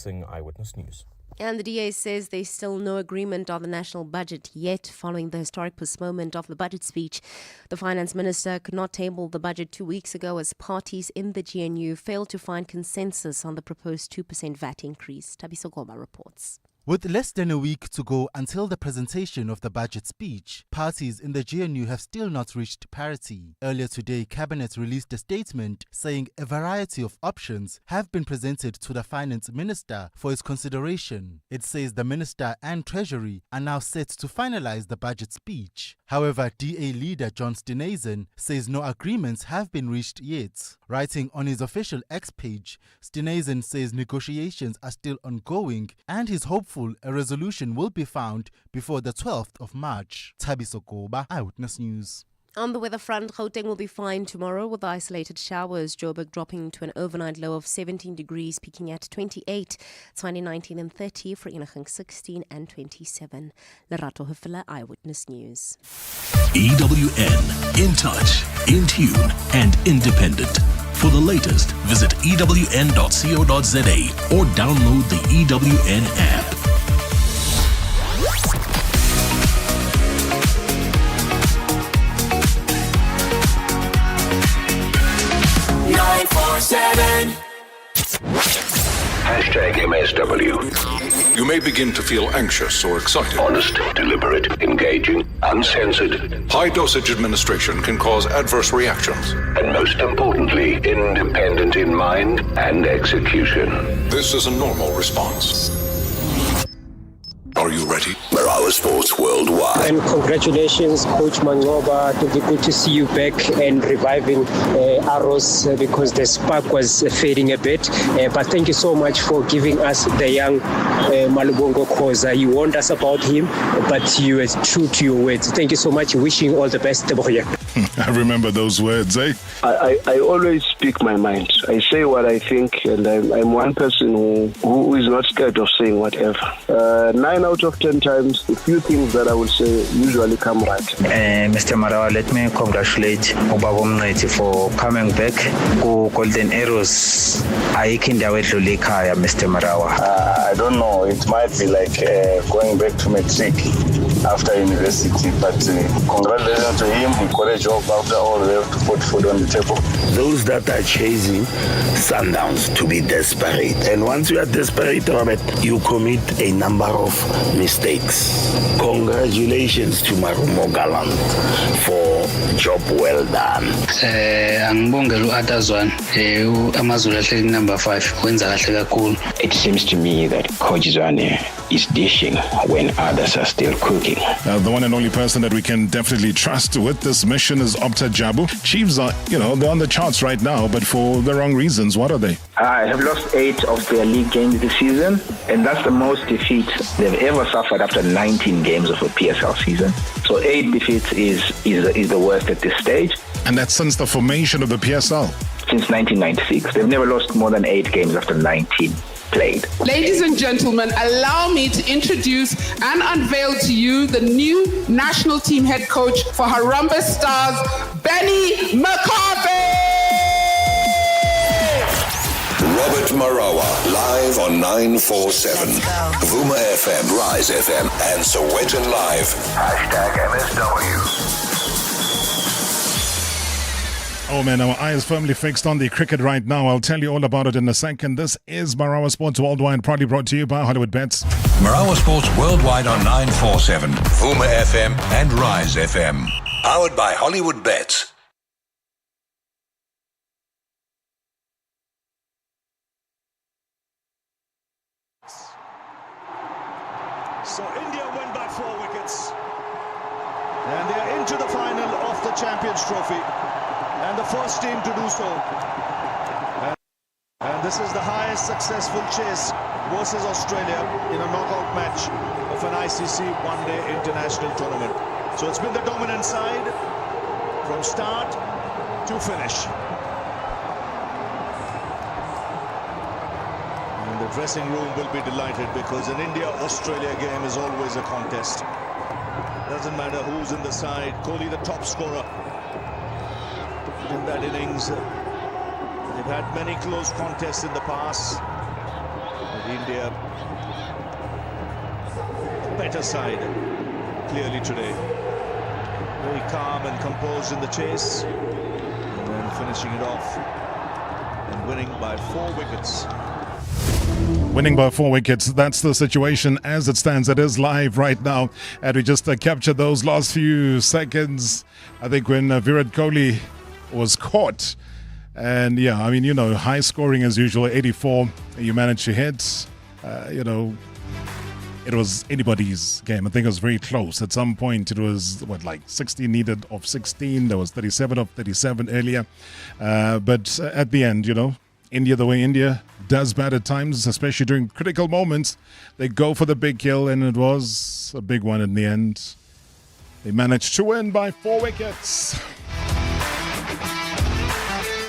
Racing, Eyewitness News. And the DA says there's still no agreement on the national budget yet following the historic postponement of the budget speech. The finance minister could not table the budget 2 weeks ago as parties in the GNU failed to find consensus on the proposed 2% VAT increase. Tabiso Goba reports. With less than a week to go until the presentation of the budget speech, parties in the GNU have still not reached parity. Earlier today, Cabinet released a statement saying a variety of options have been presented to the Finance Minister for his consideration. It says the Minister and Treasury are now set to finalize the budget speech. However, DA leader John Steenhuisen says no agreements have been reached yet. Writing on his official X page, Steenhuisen says negotiations are still ongoing and he's hopeful a resolution will be found before the 12th of March. Tabiso Goba, Eyewitness News. On the weather front, Gauteng will be fine tomorrow with isolated showers. Joburg dropping to an overnight low of 17 degrees, peaking at 28, Tshwane 19 and 30, Vereeniging 16 and 27. Lerato Hufela, Eyewitness News. EWN, in touch, in tune and independent. For the latest, visit ewn.co.za or download the EWN app. #MSW. You may begin to feel anxious or excited. Honest, deliberate, engaging, uncensored. High dosage administration can cause adverse reactions. And most importantly, independent in mind and execution. This is a normal response. Are you ready? Marawa Sports Worldwide. And congratulations, Coach Mangoba. It'll be good to see you back and reviving Arrows because the spark was fading a bit. But thank you so much for giving us the young Malubongo Khoza. You warned us about him, but you were true to your words. Thank you so much. Wishing you all the best. I remember those words, eh? I always speak my mind. I say what I think, and I'm one person who is not scared of saying whatever. 9 out of 10 times, a few things that I will say usually come right. Mr. Marawa, let me congratulate Ubaba Mneti for coming back to Golden Arrows. Mr. Marawa. I don't know. It might be like going back to matric after university, but congratulations to him. He got a job after all. We have to put food on the table. Those that are chasing Sundowns to be desperate. And once you are desperate, Robert, you commit a number of mistakes. Congratulations to Marumo Gallant for job well done. Angibongela uAtazwan Amazulu ahleli number 5 wenza kahle kakhulu. It seems to me that Coach Zwane is dishing when others are still cooking. The one and only person that we can definitely trust with this mission is Opta Jabu. Chiefs are, they're on the charts right now, but for the wrong reasons. What are they? I have lost 8 of their league games this season, and that's the most defeats they've ever suffered after 19 games of a PSL season. So 8 defeats is the worst at this stage. And that's since the formation of the PSL? Since 1996. They've never lost more than 8 games after 19 played. Ladies and gentlemen, allow me to introduce and unveil to you the new national team head coach for Harambee Stars, Benny McCarthy! Robert Marawa, live on 947. Vuma FM, Rise FM, and Sowetan Live. #MSW. Oh man, our eye is firmly fixed on the cricket right now. I'll tell you all about it in a second. This is Marawa Sports Worldwide, proudly brought to you by Hollywood Bets. Marawa Sports Worldwide on 947. Vuma FM and Rise FM. Powered by Hollywood Bets. So India win by 4 wickets. And they're into the final of the Champions Trophy. And the first team to do so. And this is the highest successful chase versus Australia in a knockout match of an ICC one-day international tournament. So it's been the dominant side from start to finish. And the dressing room will be delighted because an India-Australia game is always a contest. Doesn't matter who's in the side. Kohli, the top scorer in that innings. They've had many close contests in the past. But India, better side, clearly today. Very calm and composed in the chase, and then finishing it off and winning by 4 wickets. Winning by 4 wickets. That's the situation as it stands. It is live right now. And we just captured those last few seconds. I think when Virat Kohli was caught. And yeah, I mean, you know, high scoring as usual, 84. You managed to hit. It was anybody's game. I think it was very close. At some point, it was, like 16 needed of 16. There was 37 of 37 earlier. But at the end, you know, India, the way India does bat at times, especially during critical moments, they go for the big kill, and it was a big one in the end. They managed to win by 4 wickets.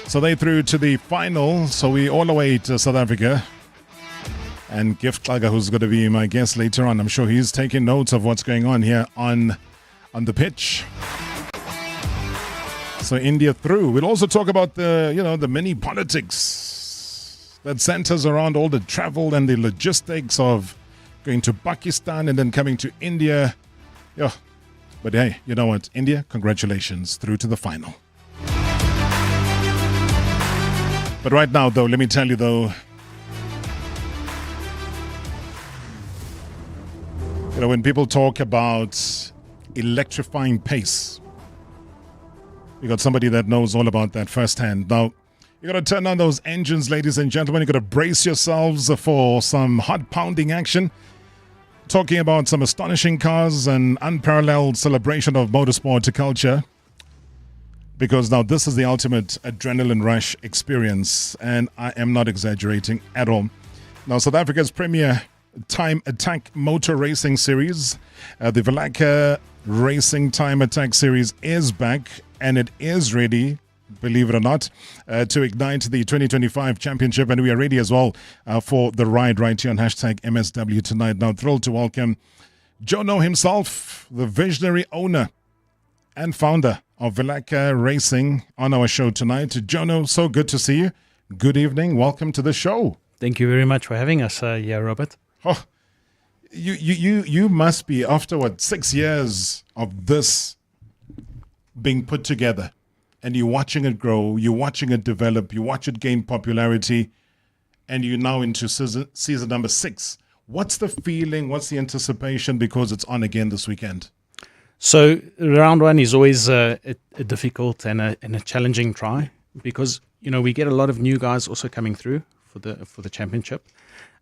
So they through to the final. So we all await South Africa. And Gift Xaka, who's going to be my guest later on, I'm sure he's taking notes of what's going on here on the pitch. So India through. We'll also talk about the mini politics that centers around all the travel and the logistics of going to Pakistan and then coming to India. Yeah. But hey, you know what? India, congratulations, through to the final. But right now, though, let me tell you, though, you know, when people talk about electrifying pace, you got somebody that knows all about that firsthand. Now, you got to turn on those engines, ladies and gentlemen. You got to brace yourselves for some heart-pounding action. Talking about some astonishing cars and unparalleled celebration of motorsport culture. Because now this is the ultimate adrenaline rush experience, and I am not exaggerating at all. Now, South Africa's premier time attack motor racing series, the Vilaca Racing Time Attack Series, is back, and it is ready, believe it or not, to ignite the 2025 championship. And we are ready as well for the ride right here on hashtag MSW tonight. Now, thrilled to welcome Jono himself, the visionary owner and founder of Vilaca Racing, on our show tonight. Jono, so good to see you. Good evening. Welcome to the show. Thank you very much for having us, Robert. Oh, you must be, after 6 years of this being put together, and you're watching it grow, you're watching it develop, you watch it gain popularity, and you're now into season number 6. What's the feeling? What's the anticipation? Because it's on again this weekend. So round one is always a difficult and a challenging try, because you know we get a lot of new guys also coming through for the championship,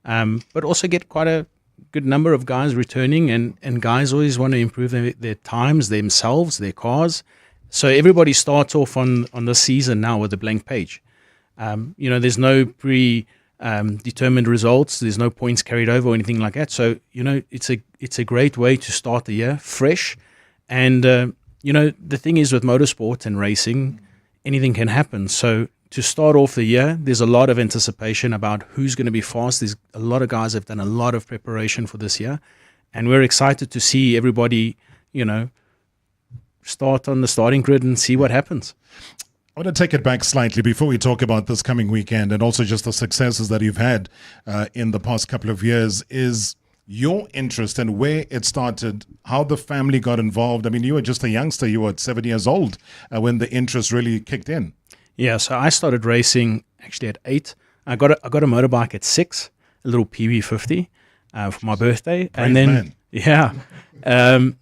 but also get quite a good number of guys returning, and guys always want to improve their times, themselves, their cars. So everybody starts off on the season now with a blank page. There's no determined results. There's no points carried over or anything like that. So it's a great way to start the year fresh. And the thing is with motorsport and racing, anything can happen. So to start off the year, there's a lot of anticipation about who's going to be fast. There's a lot of guys have done a lot of preparation for this year, and we're excited to see everybody, start on the starting grid and see what happens. I want to take it back slightly before we talk about this coming weekend and also just the successes that you've had in the past couple of years. Is your interest and where it started, how the family got involved? I mean, you were just a youngster. You were 7 years old when the interest really kicked in. Yeah, so I started racing actually at 8. I got a motorbike at 6, a little PB50 for my birthday. Brave man.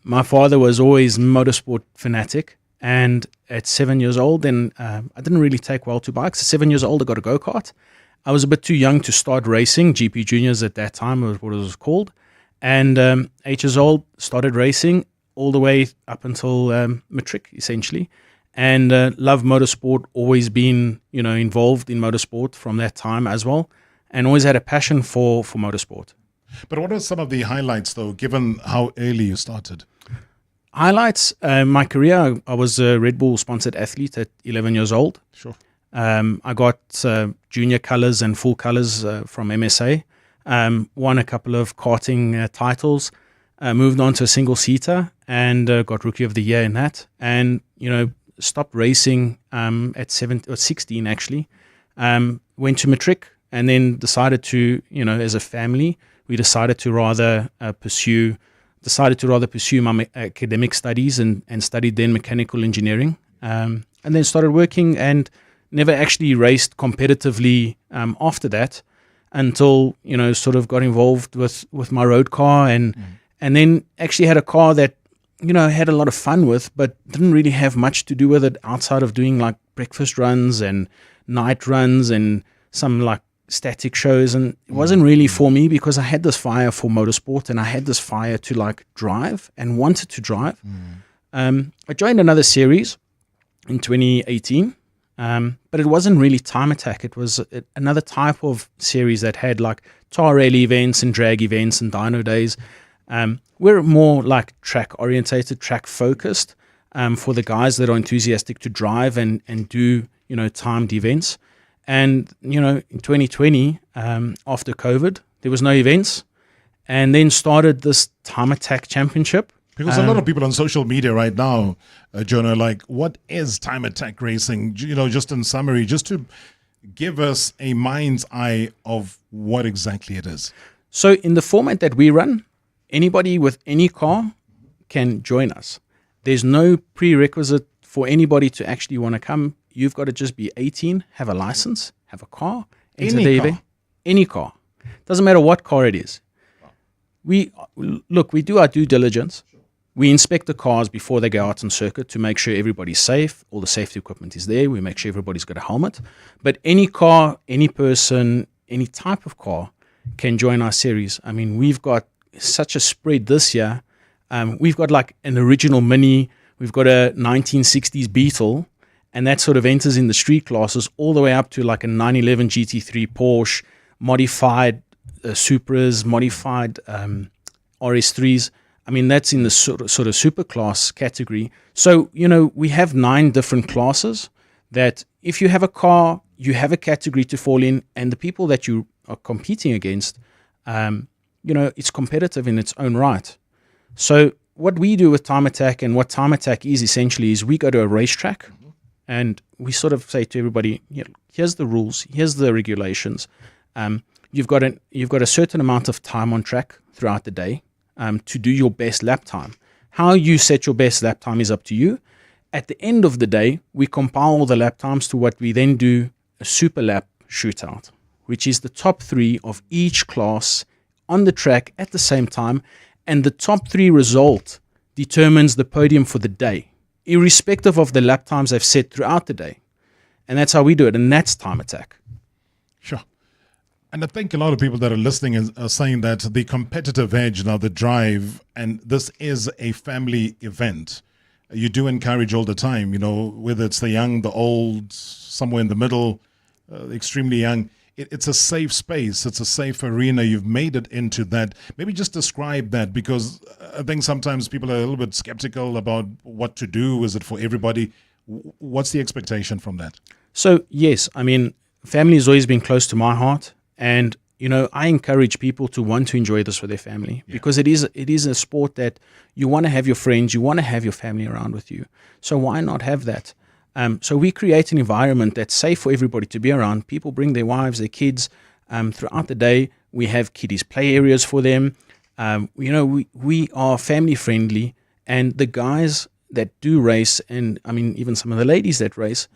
My father was always motorsport fanatic. And at 7 years old, then I didn't really take well to bikes. At 7 years old, I got a go-kart. I was a bit too young to start racing. GP Juniors at that time was what it was called. And 8 years old, started racing all the way up until matric, essentially. And love motorsport, always been, involved in motorsport from that time as well. And always had a passion for motorsport. But what are some of the highlights, though, given how early you started? Highlights, my career, I was a Red Bull sponsored athlete at 11 years old. Sure. I got junior colors and full colors from MSA, won a couple of karting titles, moved on to a single seater and got Rookie of the Year in that. And, stopped racing at 16 actually. Went to matric and then decided to, as a family, we decided to rather pursue my academic studies and studied then mechanical engineering, and then started working and never actually raced competitively after that until, sort of got involved with my road car and then actually had a car that, had a lot of fun with, but didn't really have much to do with it outside of doing like breakfast runs and night runs and some like static shows. And it wasn't really for me because I had this fire for motorsport and I had this fire to like drive and wanted to drive. I joined another series in 2018, but it wasn't really time attack. It was another type of series that had like tar rally events and drag events and dyno days. We're more like track orientated, track focused, for the guys that are enthusiastic to drive and do, timed events. And, in 2020, after COVID, there was no events, and then started this time attack championship. Because a lot of people on social media right now, Jonah, are like, what is time attack racing? Just in summary, just to give us a mind's eye of what exactly it is. So in the format that we run, anybody with any car can join us. There's no prerequisite for anybody to actually want to come. You've got to just be 18, have a license, have a car, enter the event. Any car. Doesn't matter what car it is. We do our due diligence. We inspect the cars before they go out on circuit to make sure everybody's safe. All the safety equipment is there. We make sure everybody's got a helmet. But any car, any person, any type of car can join our series. I mean, we've got such a spread this year. We've got like an original Mini. We've got a 1960s Beetle. And that sort of enters in the street classes all the way up to like a 911 GT3 Porsche, modified Supras, modified RS3s. I mean, that's in the sort of super class category. So, we have 9 different classes that if you have a car, you have a category to fall in, and the people that you are competing against, it's competitive in its own right. So what we do with time attack and what time attack is essentially is we go to a racetrack and we sort of say to everybody, here's the rules, here's the regulations. You've got a certain amount of time on track throughout the day to do your best lap time. How you set your best lap time is up to you. At the end of the day, we compile all the lap times to what we then do a super lap shootout, which is the top 3 of each class on the track at the same time. And the top 3 result determines the podium for the day, irrespective of the lap times they've set throughout the day. And that's how we do it. And that's time attack. Sure. And I think a lot of people that are listening are saying that the competitive edge, now the drive, and this is a family event. You do encourage all the time, whether it's the young, the old, somewhere in the middle, extremely young. It's a safe space. It's a safe arena. You've made it into that. Maybe just describe that, because I think sometimes people are a little bit skeptical about what to do. Is it for everybody? What's the expectation from that? So, yes, I mean, family has always been close to my heart. And, I encourage people to want to enjoy this with their family because it is a sport that you want to have your friends, you want to have your family around with you. So why not have that? So we create an environment that's safe for everybody to be around. People bring their wives, their kids. Throughout the day, we have kiddies play areas for them. We are family friendly, and the guys that do race, and I mean even some of the ladies that race,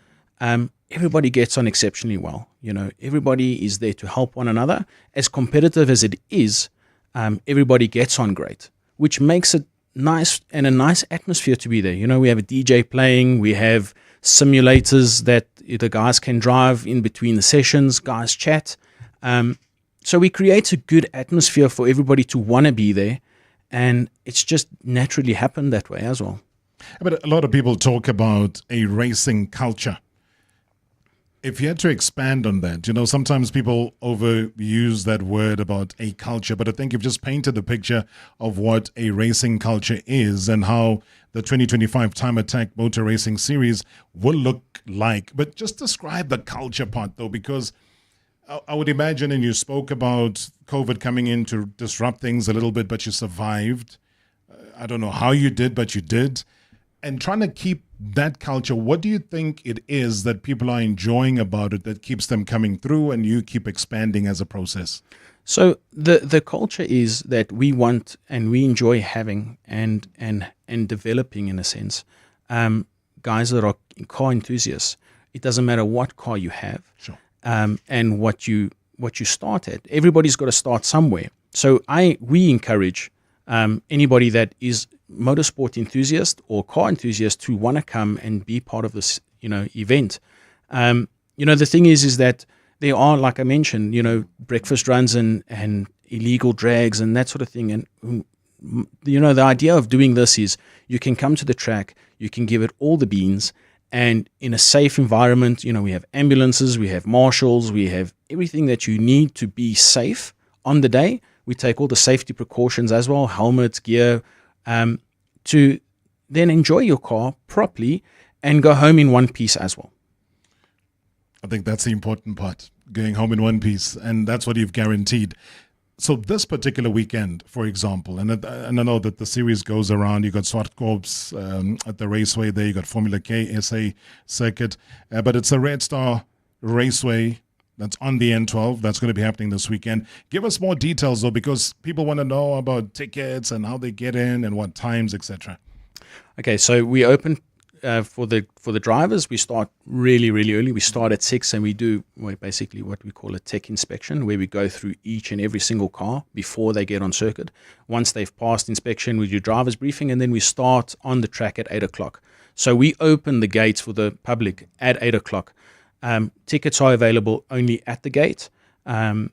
everybody gets on exceptionally well. Everybody is there to help one another. As competitive as it is, everybody gets on great, which makes it nice and a nice atmosphere to be there. We have a DJ playing, we have simulators that the guys can drive in between the sessions, guys chat. So we create a good atmosphere for everybody to want to be there, and it's just naturally happened that way as well. But a lot of people talk about a racing culture. If you had to expand on that, sometimes people overuse that word about a culture, but I think you've just painted the picture of what a racing culture is and how the 2025 Time Attack Motor Racing Series will look like. But just describe the culture part, though, because I would imagine, and you spoke about COVID coming in to disrupt things a little bit, but you survived. I don't know how you did, but you did. and trying to keep that culture. What do you think it is that people are enjoying about it that keeps them coming through and you keep expanding as a process? So the culture is that we want and we enjoy having and developing, in a sense, guys that are car enthusiasts. It doesn't matter what car you have, sure, and what you start at. Everybody's got to start somewhere. So we encourage anybody that is motorsport enthusiast or car enthusiast to want to come and be part of this, event. The thing is that there are, like I mentioned, breakfast runs and illegal drags and that sort of thing. And, the idea of doing this is you can come to the track, you can give it all the beans, and in a safe environment, we have ambulances, we have marshals, we have everything that you need to be safe on the day. We take all the safety precautions as well, helmets, gear, to then enjoy your car properly and go home in one piece as well. I think that's the important part, going home in one piece, and that's what you've guaranteed. So this particular weekend, for example, and I know that the series goes around, you got Swartkorps at the raceway there, you got Formula K, SA circuit, but it's a Red Star Raceway that's on the N12. That's going to be happening this weekend. Give us more details, though, because people want to know about tickets and how they get in and what times, etc. Okay, so we open for the drivers. We start really, really early. We start at 6 and we do basically what we call a tech inspection, where we go through each and every single car before they get on circuit. Once they've passed inspection, we do driver's briefing, and then we start on the track at 8 o'clock. So we open the gates for the public at 8 o'clock. Tickets are available only at the gate. And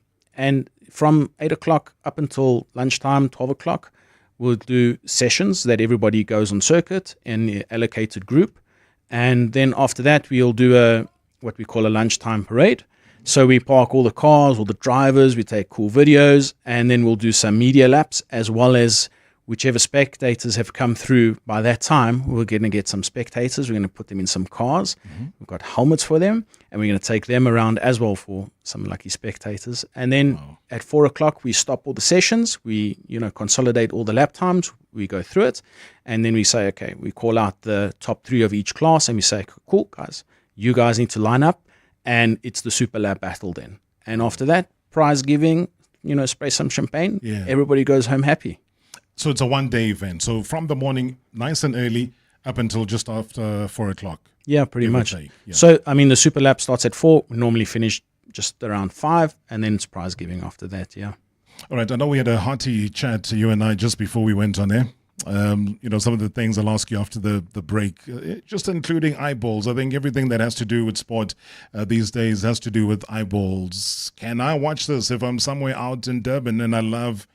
from 8 o'clock up until lunchtime, 12 o'clock, we'll do sessions that everybody goes on circuit in an allocated group. And then after that, we'll do what we call a lunchtime parade. So we park all the cars, all the drivers, we take cool videos, and then we'll do some media laps, as well as whichever spectators have come through by that time. We're going to get some spectators. We're going to put them in some cars. Mm-hmm. We've got helmets for them, and we're going to take them around as well for some lucky spectators. And then at 4 o'clock, we stop all the sessions. We, consolidate all the lap times. We go through it, and then we say, okay, we call out the top 3 of each class, and we say, cool, guys, you guys need to line up, and it's the super lap battle then. And after that, prize giving, spray some champagne. Yeah. Everybody goes home happy. So it's a one-day event. So from the morning, nice and early, up until just after 4 o'clock. Yeah, pretty much. Yeah. So, the super lap starts at 4. We normally finish just around 5, and then it's prize giving after that, yeah. All right, I know we had a hearty chat, you and I, just before we went on air. Some of the things I'll ask you after the break, just including eyeballs. I think everything that has to do with sport these days has to do with eyeballs. Can I watch this if I'm somewhere out in Durban and I love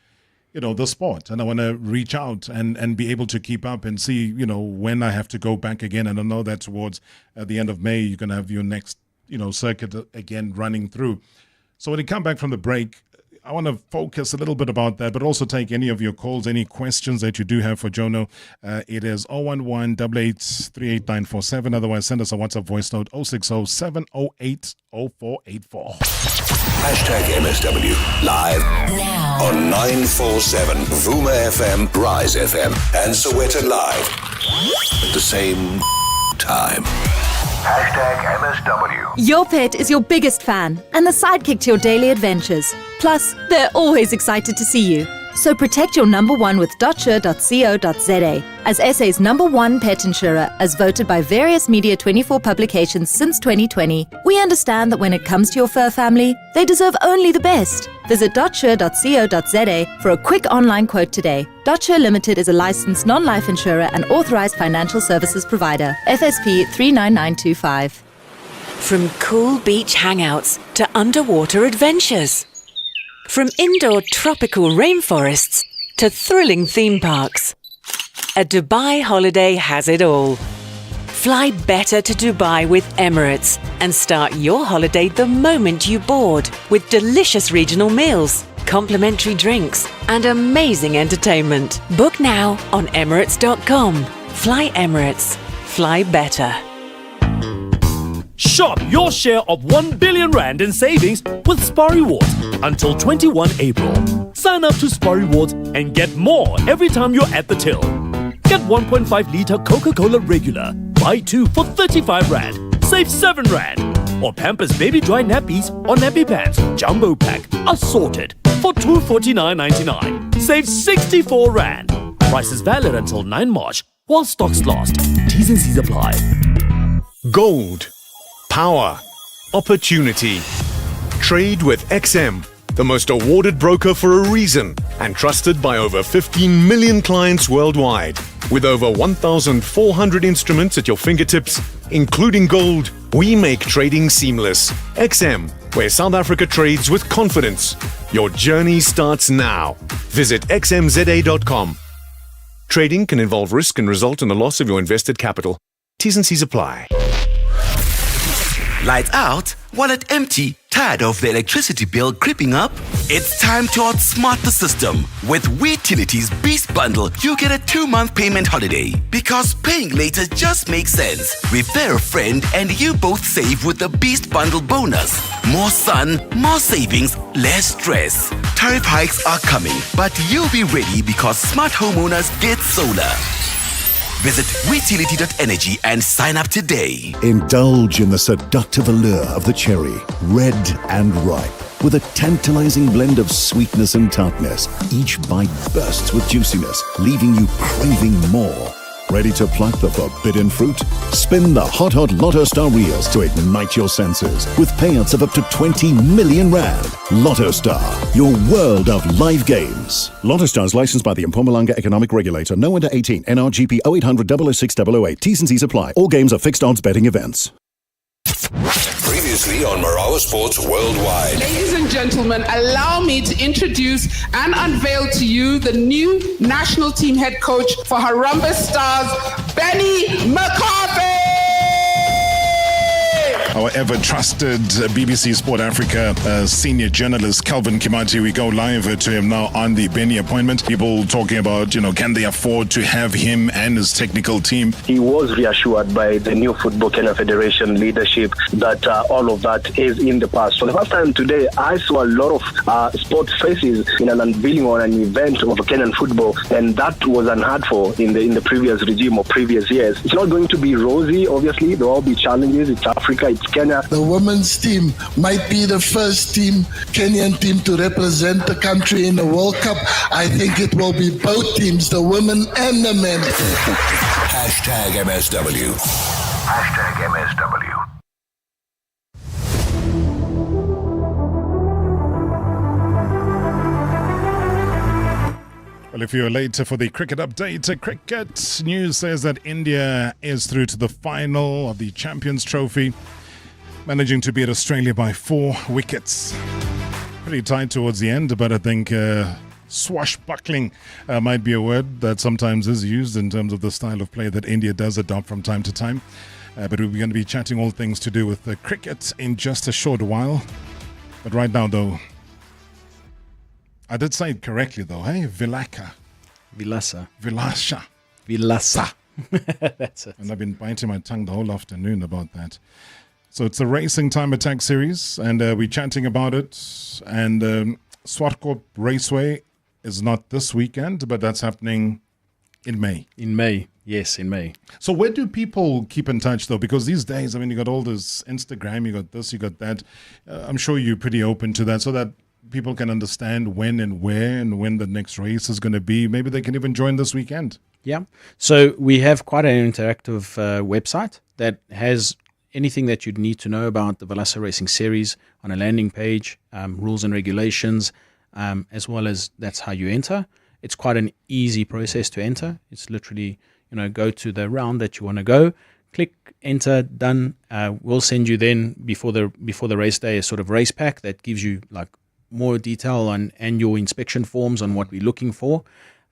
the sport, and I want to reach out and be able to keep up and see, when I have to go back again? And I know that towards the end of May, you're going to have your next, circuit again running through. So when you come back from the break, I want to focus a little bit about that, but also take any of your calls, any questions that you do have for Jono. It is 011-8838-947. Otherwise, send us a WhatsApp voice note, 060-708-0484. #MSW live now on 947 Vuma FM, Rise FM, and Soweto Live at the same time. #MSW. Your pet is your biggest fan and the sidekick to your daily adventures. Plus, they're always excited to see you. So protect your number one with .sure.co.za. As SA's number one pet insurer, as voted by various Media 24 publications since 2020, we understand that when it comes to your fur family, they deserve only the best. Visit .sure.co.za for a quick online quote today. .sure Limited is a licensed non-life insurer and authorized financial services provider. FSP 39925. From cool beach hangouts to underwater adventures. From indoor tropical rainforests to thrilling theme parks. A Dubai holiday has it all. Fly better to Dubai with Emirates and start your holiday the moment you board with delicious regional meals, complimentary drinks and amazing entertainment. Book now on Emirates.com. Fly Emirates. Fly better. Shop your share of 1 billion rand in savings with Spar Rewards until 21 April. Sign up to Spar Rewards and get more every time you're at the till. Get 1.5 litre Coca-Cola regular. Buy 2 for 35 Rand. Save 7 Rand. Or Pampers Baby Dry Nappies or Nappy Pants Jumbo Pack assorted for 249.99. Save 64 Rand. Prices valid until 9 March while stocks last. T's and C's apply. Gold, power, opportunity. Trade with XM, the most awarded broker for a reason and trusted by over 15 million clients worldwide. With over 1,400 instruments at your fingertips, including gold, we make trading seamless. XM, where South Africa trades with confidence. Your journey starts now. Visit xmza.com. Trading can involve risk and result in the loss of your invested capital. T's and C's apply. Lights out, wallet empty, tired of the electricity bill creeping up? It's time to outsmart the system. With Utilities Beast Bundle, you get a 2-month payment holiday. Because paying later just makes sense. Refer a friend and you both save with the Beast Bundle bonus. More sun, more savings, less stress. Tariff hikes are coming, but you'll be ready because smart homeowners get solar. Visit Utility.energy and sign up today. Indulge in the seductive allure of the cherry, red and ripe. With a tantalizing blend of sweetness and tartness, each bite bursts with juiciness, leaving you craving more. Ready to pluck the forbidden fruit? Spin the hot Lotto Star reels to ignite your senses with payouts of up to 20 million Rand. Lotto Star, your world of live games. Lotto Star is licensed by the Mpumalanga Economic Regulator. No under 18. NRGP 0800 006 008. T's and C's apply. All games are fixed odds betting events. Previously on Marawa Sports Worldwide. Ladies and gentlemen, allow me to introduce and unveil to you the new national team head coach for Harambee Stars, Benny McCarthy. Our ever-trusted BBC Sport Africa senior journalist, Calvin Kimati. We go live to him now on the Benny appointment. People talking about, can they afford to have him and his technical team? He was reassured by the new Football Kenya Federation leadership that all of that is in the past. For the first time today, I saw a lot of sports faces in an unveiling or an event of Kenyan football, and that was unheard for in the previous regime or previous years. It's not going to be rosy, obviously. There will be challenges. It's Africa. It's Kenya. The women's team might be the first Kenyan team to represent the country in the World Cup. I think it will be both teams, the women and the men. Hashtag MSW. Hashtag MSW. Well, if you're late for the cricket update, cricket news says that India is through to the final of the Champions Trophy, managing to beat Australia by 4 wickets. Pretty tight towards the end, but I think swashbuckling might be a word that sometimes is used in terms of the style of play that India does adopt from time to time. But we're going to be chatting all things to do with cricket in just a short while. But right now, though, I did say it correctly, though, hey? Vilaca. Vilaça. Vilaça. Vilaça. That's it. And I've been biting my tongue the whole afternoon about that. So it's the Racing Time Attack series, and we're chatting about it. And Swartkop Raceway is not this weekend, but that's happening in May. In May, yes, in May. So where do people keep in touch, though? Because these days, you got all this Instagram, you got this, you got that. I'm sure you're pretty open to that so that people can understand when and where and when the next race is going to be. Maybe they can even join this weekend. Yeah. So we have quite an interactive website that has anything that you'd need to know about the Vilaca Racing series on a landing page, rules and regulations, as well as that's how you enter. It's quite an easy process to enter. It's literally, go to the round that you want to go, click enter, done. We'll send you then before the race day a sort of race pack that gives you like more detail on and your inspection forms on what we're looking for.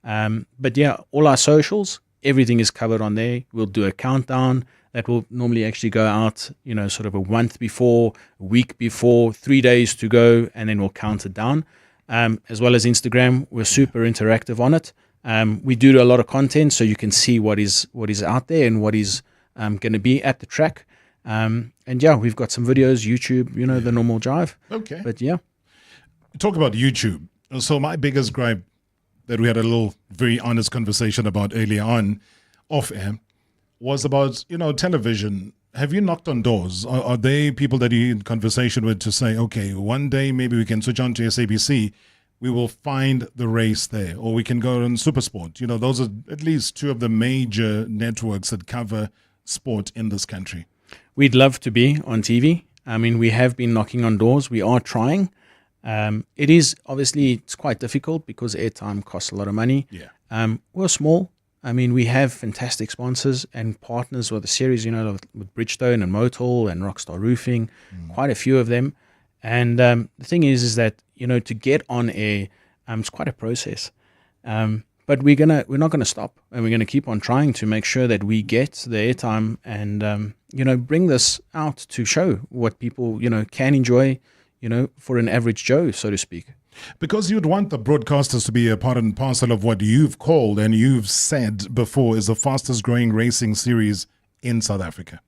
But yeah, all our socials, everything is covered on there. We'll do a countdown that will normally actually go out, sort of a month before, a week before, 3 days to go, and then we'll count it down. As well as Instagram, we're super interactive on it. We do a lot of content so you can see what is out there and what is going to be at the track. And yeah, we've got some videos, YouTube, the normal jive. Okay. But yeah. Talk about YouTube. So my biggest gripe that we had a little very honest conversation about earlier on, off air, was about, television. Have you knocked on doors? Are they people that you're in conversation with to say, okay, one day maybe we can switch on to SABC, we will find the race there, or we can go on Supersport? Those are at least two of the major networks that cover sport in this country. We'd love to be on TV. I mean, we have been knocking on doors. We are trying. It is obviously, it's quite difficult because airtime costs a lot of money. Yeah. We're small. I mean, we have fantastic sponsors and partners with the series, with Bridgestone and Motul and Rockstar Roofing, quite a few of them. And the thing is that, to get on air, it's quite a process. But we're not gonna stop, and we're gonna keep on trying to make sure that we get the airtime and bring this out to show what people can enjoy, for an average Joe, so to speak. Because you'd want the broadcasters to be a part and parcel of what you've called and you've said before is the fastest growing racing series in South Africa.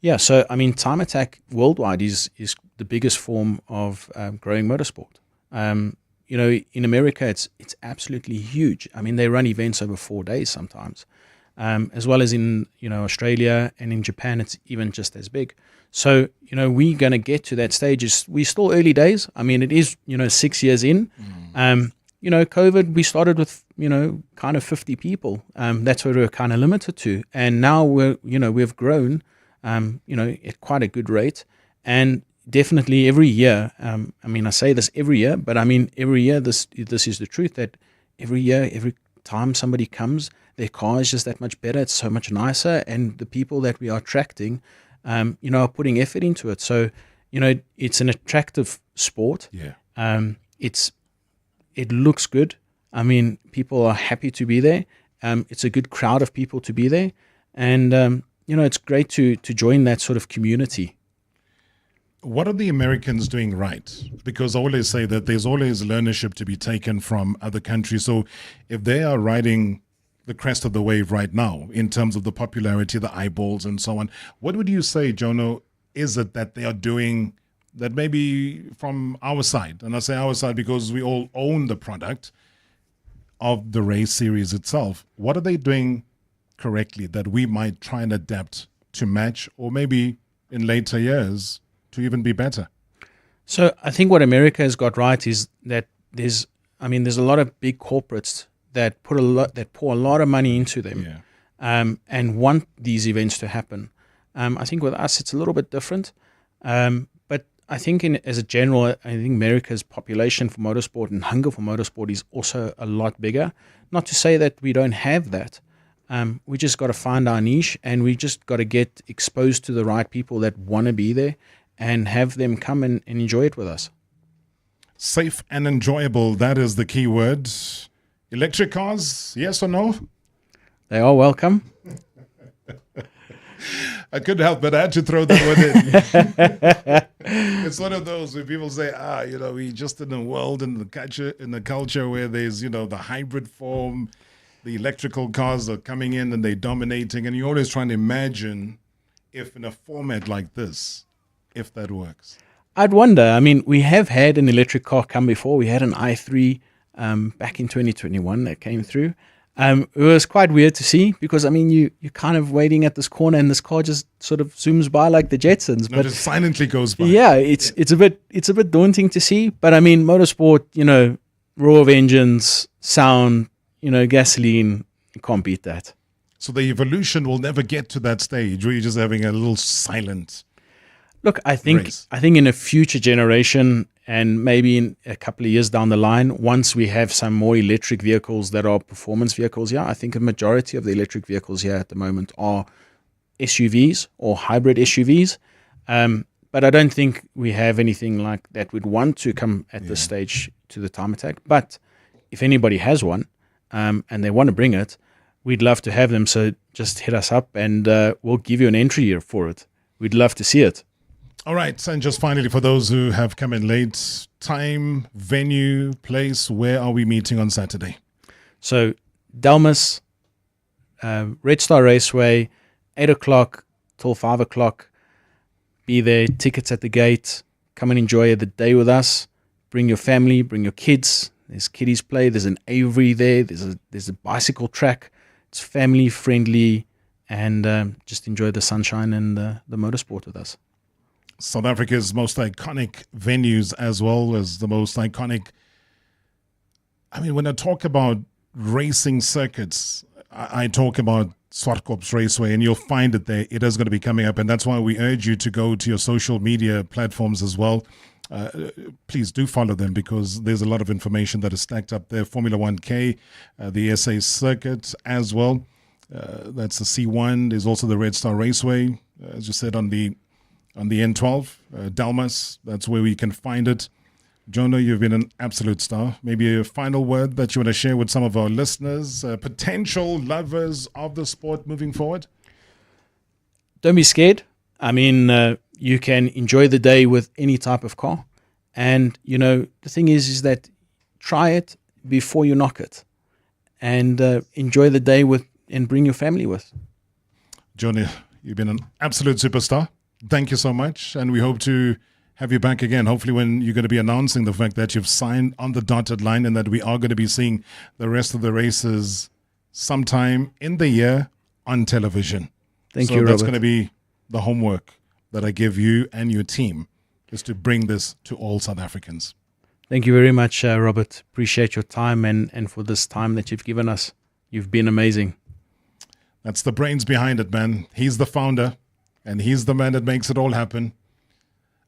Yeah, so I mean, Time Attack worldwide is the biggest form of growing motorsport. In America, it's absolutely huge. I mean, they run events over 4 days sometimes, as well as in Australia and in Japan, it's even just as big. So we're going to get to that stage. We're still early days. I mean, it is 6 years in. COVID, we started with kind of 50 people. That's what we were kind of limited to, and now we've grown at quite a good rate. And definitely every year, I mean, I say this every year, but I mean every year this is the truth, that every year, every time somebody comes, their car is just that much better. It's so much nicer, and the people that we are attracting, are putting effort into it. So, it's an attractive sport. Yeah. It looks good. I mean, people are happy to be there. It's a good crowd of people to be there, and it's great to join that sort of community. What are the Americans doing right? Because I always say that there's always learnership to be taken from other countries. So if they are riding the crest of the wave right now in terms of the popularity, the eyeballs and so on, what would you say, Jono, is it that they are doing that maybe from our side? And I say our side because we all own the product of the race series itself. What are they doing correctly that we might try and adapt to match, or maybe in later years to even be better? So I think what America has got right is that there's a lot of big corporates that pour a lot of money into them, and want these events to happen. I think with us it's a little bit different, but I think as a general, I think America's population for motorsport and hunger for motorsport is also a lot bigger. Not to say that we don't have that. We just got to find our niche, and we just got to get exposed to the right people that want to be there and have them come and enjoy it with us. Safe and enjoyable, that is the key word. Electric cars, yes or no? They are welcome. I couldn't help but I had to throw that one in. It's one of those where people say, we just in a world, in the culture where there's, the hybrid form, the electrical cars are coming in and they're dominating, and you're always trying to imagine if in a format like this, if that works. I'd wonder. I mean, we have had an electric car come before. We had an i3 back in 2021 that came through. It was quite weird to see because, I mean, you're kind of waiting at this corner and this car just sort of zooms by like the Jetsons. But just silently goes by. Yeah, it's a bit daunting to see. But I mean, motorsport, roar of engines, sound, gasoline, you can't beat that. So the evolution will never get to that stage where you're just having a little silent. Look, I think in a future generation, and maybe in a couple of years down the line, once we have some more electric vehicles that are performance vehicles, I think a majority of the electric vehicles here at the moment are SUVs or hybrid SUVs. But I don't think we have anything like that would want to come at this stage to the Time Attack. But if anybody has one and they want to bring it, we'd love to have them. So just hit us up and we'll give you an entry here for it. We'd love to see it. All right, and just finally, for those who have come in late, time, venue, place, where are we meeting on Saturday? So, Delmas, Red Star Raceway, 8 o'clock till 5 o'clock. Be there, tickets at the gate. Come and enjoy the day with us. Bring your family, bring your kids. There's kiddies play. There's an Avery there. There's a bicycle track. It's family friendly, and just enjoy the sunshine and the motorsport with us. South Africa's most iconic venues, as well as the most iconic. I mean, when I talk about racing circuits, I talk about Swartkops Raceway, and you'll find it there. It is going to be coming up, and that's why we urge you to go to your social media platforms as well. Please do follow them, because there's a lot of information that is stacked up there. Formula 1K, the SA circuit as well. That's the C1. There's also the Red Star Raceway, as you said, on the N12. Dalmas, that's where we can find it. Jonah, you've been an absolute star. Maybe a final word that you want to share with some of our listeners, potential lovers of the sport moving forward? Don't be scared. I mean, you can enjoy the day with any type of car. And, the thing is that try it before you knock it. And enjoy the day and bring your family with. Jonah, you've been an absolute superstar. Thank you so much. And we hope to have you back again, hopefully when you're going to be announcing the fact that you've signed on the dotted line and that we are going to be seeing the rest of the races sometime in the year on television. Thank you, So Robert. that's going to be the homework that I give you and your team, is to bring this to all South Africans. Thank you very much, Robert. Appreciate your time and for this time that you've given us. You've been amazing. That's the brains behind it, man. He's the founder, and he's the man that makes it all happen.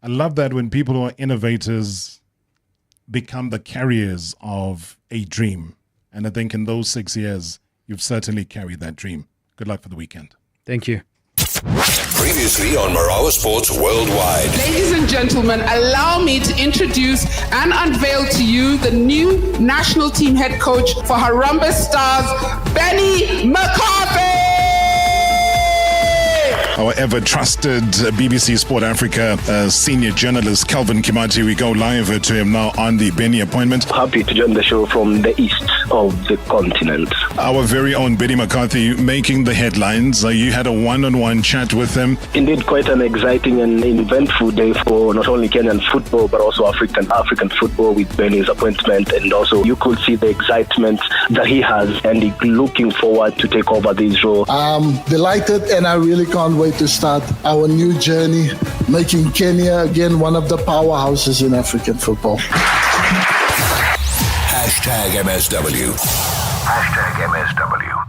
I love that when people who are innovators become the carriers of a dream. And I think in those 6 years, you've certainly carried that dream. Good luck for the weekend. Thank you. Previously on Marawa Sports Worldwide. Ladies and gentlemen, allow me to introduce and unveil to you the new national team head coach for Harambee Stars, Benny McCarthy. Our ever-trusted BBC Sport Africa senior journalist, Calvin Kimati. We go live to him now on the Benny appointment. Happy to join the show from the east of the continent. Our very own Benny McCarthy making the headlines. You had a one-on-one chat with him. Indeed, quite an exciting and eventful day for not only Kenyan football, but also African football with Benny's appointment. And also, you could see the excitement that he has, and he's looking forward to take over this role. I'm delighted, and I really can't wait to start our new journey, making Kenya again one of the powerhouses in African football. Hashtag MSW. Hashtag MSW.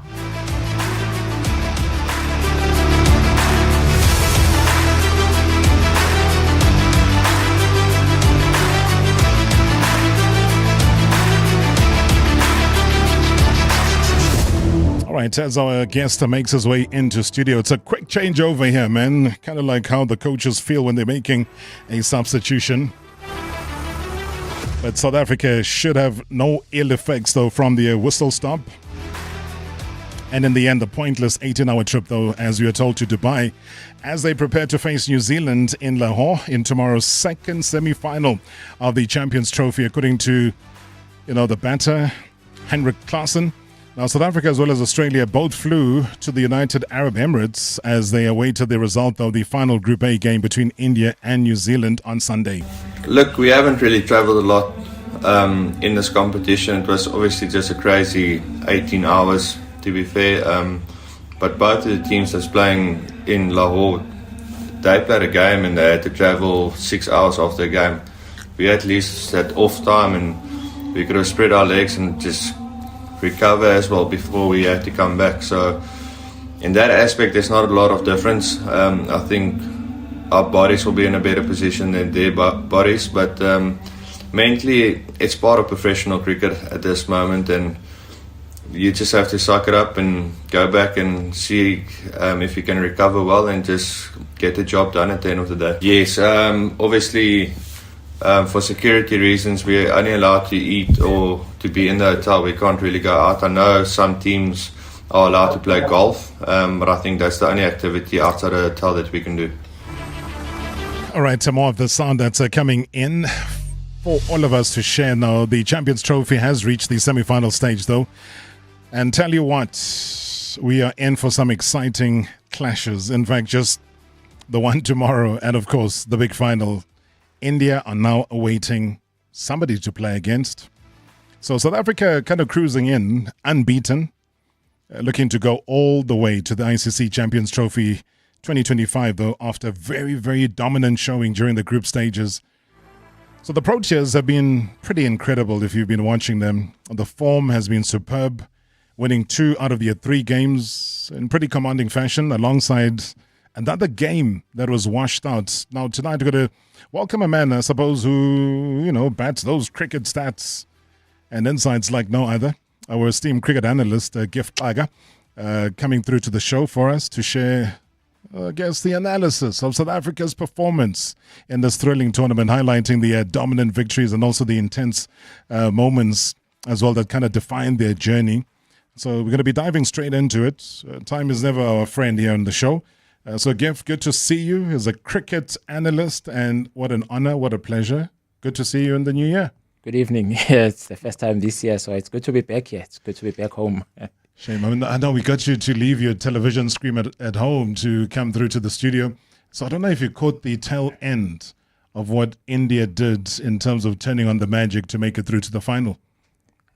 All right, as our guest makes his way into studio, it's a quick changeover here, man. Kind of like how the coaches feel when they're making a substitution. But South Africa should have no ill effects, though, from the whistle stop. And in the end, the pointless 18-hour trip, though, as we are told, to Dubai, as they prepare to face New Zealand in Lahore in tomorrow's second semi-final of the Champions Trophy, according to, the batter, Henrik Klaassen. Now, South Africa as well as Australia both flew to the United Arab Emirates as they awaited the result of the final Group A game between India and New Zealand on Sunday. Look, we haven't really travelled a lot in this competition. It was obviously just a crazy 18 hours, to be fair. But both of the teams that's playing in Lahore, they played a game and they had to travel 6 hours after the game. We at least had off time and we could have spread our legs and just recover as well before we had to come back. So in that aspect, there's not a lot of difference. I think our bodies will be in a better position than their bodies, but mentally it's part of professional cricket at this moment, and you just have to suck it up and go back and see if you can recover well and just get the job done at the end of the day. Yes, obviously for security reasons, we're only allowed to eat or to be in the hotel. We can't really go out. I know some teams are allowed to play golf, but I think that's the only activity outside the hotel that we can do. All right, some more of the sound that's coming in for all of us to share now. The Champions Trophy has reached the semi-final stage, though. And tell you what, we are in for some exciting clashes. In fact, just the one tomorrow and, of course, the big final. India are now awaiting somebody to play against. So South Africa kind of cruising in, unbeaten, looking to go all the way to the ICC Champions Trophy 2025, though, after a very, very dominant showing during the group stages. So the Proteas have been pretty incredible if you've been watching them. The form has been superb, winning 2 out of their 3 games in pretty commanding fashion, alongside another game that was washed out. Now, tonight we're going to welcome a man, I suppose, who, bats those cricket stats and insights like no other. Our esteemed cricket analyst, Gift Xaka, coming through to the show for us to share, I guess, the analysis of South Africa's performance in this thrilling tournament, highlighting the dominant victories and also the intense moments as well that kind of defined their journey. So we're going to be diving straight into it. Time is never our friend here on the show. So Gift, good to see you as a cricket analyst, and what an honor, what a pleasure. Good to see you in the new year. Good evening. Yeah, it's the first time this year, so it's good to be back here. It's good to be back home. Shame. I mean, I know we got you to leave your television screen at home to come through to the studio. So I don't know if you caught the tail end of what India did in terms of turning on the magic to make it through to the final.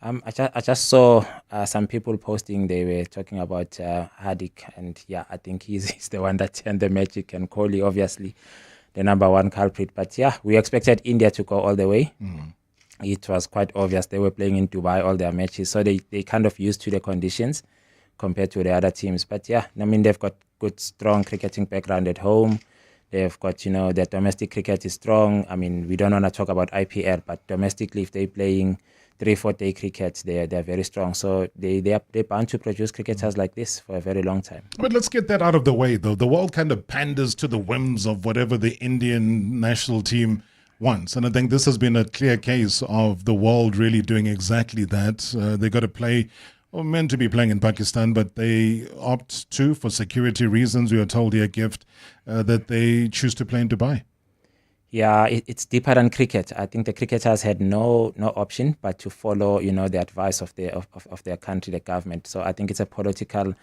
I just saw some people posting. They were talking about Hardik, and yeah, I think he's the one that turned the magic, and Kohli, obviously, the number one culprit. But yeah, we expected India to go all the way. It was quite obvious. They were playing in Dubai all their matches, so they kind of used to the conditions compared to the other teams. But yeah, I mean, they've got good, strong cricketing background at home. They've got, their domestic cricket is strong. I mean, we don't want to talk about IPL, but domestically, if they're playing 3-4 day cricket, they're very strong. So they're bound to produce cricketers like this for a very long time. But let's get that out of the way, though. The world kind of panders to the whims of whatever the Indian national team wants. And I think this has been a clear case of the world really doing exactly that. They got to play, or meant to be playing in Pakistan, but they opt to, for security reasons, we are told here, Gift, that they choose to play in Dubai. Yeah, it's deeper than cricket. I think the cricketers had no option but to follow, the advice of their country, the government. So I think it's a political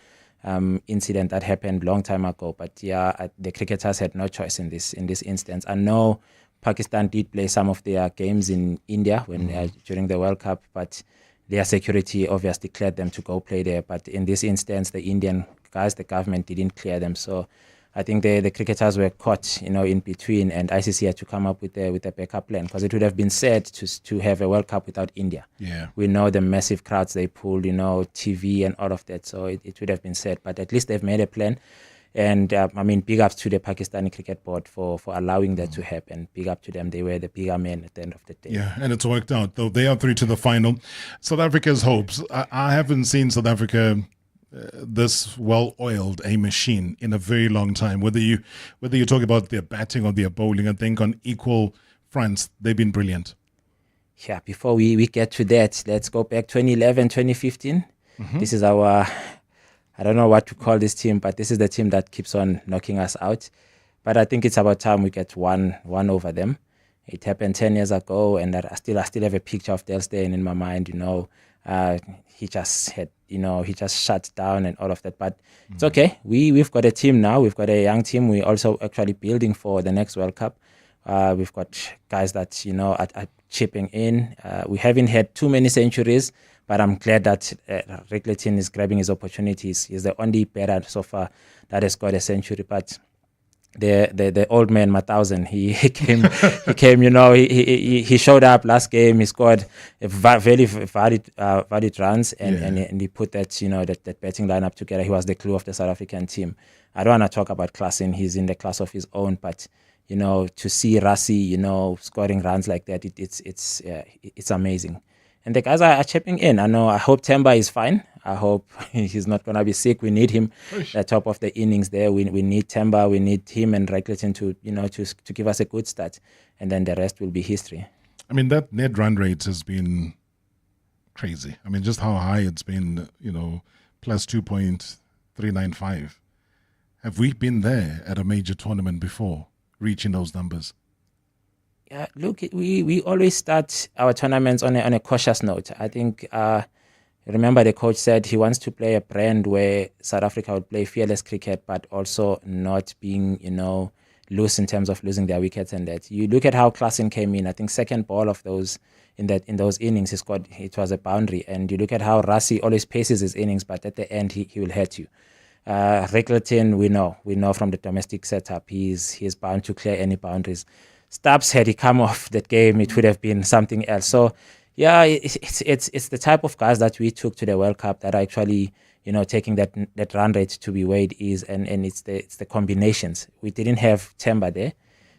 incident that happened long time ago. But yeah, the cricketers had no choice in this instance. I know Pakistan did play some of their games in India during the World Cup, but their security obviously cleared them to go play there. But in this instance, the Indian guys, the government didn't clear them. So I think the cricketers were caught, in between, and ICC had to come up with a backup plan, because it would have been sad to have a World Cup without India. Yeah, we know the massive crowds they pulled, TV and all of that. So it would have been sad, but at least they've made a plan. And I mean, big ups to the Pakistani Cricket Board for allowing that to happen. Big up to them. They were the bigger men at the end of the day. Yeah, and it's worked out, though. They are through to the final. South Africa's hopes. I haven't seen South Africa this well-oiled a machine in a very long time. Whether you talk about their batting or their bowling, I think on equal fronts, they've been brilliant. Yeah, before we get to that, let's go back 2011, 2015. This is our... I don't know what to call this team, but this is the team that keeps on knocking us out. But I think it's about time we get one over them. It happened 10 years ago, and I still have a picture of Dale Steyn in my mind. He just had, he just shut down and all of that. But it's okay. We've got a team now. We've got a young team. We're also actually building for the next World Cup. We've got guys that are chipping in. We haven't had too many centuries. But I'm glad that Rickleton is grabbing his opportunities. He's the only batter so far that has got a century. But the old man, Mathausen, he came. He showed up last game. He scored a very valid runs, and he put that that batting lineup together. He was the glue of the South African team. I don't want to talk about classing. He's in the class of his own, but to see Rassie, scoring runs like that, it's amazing. And the guys are chipping in. I hope Temba is fine. I hope he's not going to be sick. We need him at the top of the innings there. We need Temba. We need him and Rickleton to give us a good start. And then the rest will be history. I mean, that net run rate has been crazy. I mean, just how high it's been, plus 2.395. Have we been there at a major tournament before, reaching those numbers? Yeah, look, we always start our tournaments on a cautious note. I think, remember the coach said he wants to play a brand where South Africa would play fearless cricket, but also not being, loose in terms of losing their wickets and that. You look at how Klassen came in. I think second ball of those in those innings he scored. It was a boundary. And you look at how Rassie always paces his innings, but at the end he will hurt you. Rickleton, we know from the domestic setup, he is bound to clear any boundaries. Stubbs, had he come off that game, it would have been something else. So yeah, it's the type of guys that we took to the World Cup that are actually, taking that run rate to be where it is, and it's the combinations. We didn't have Temba there.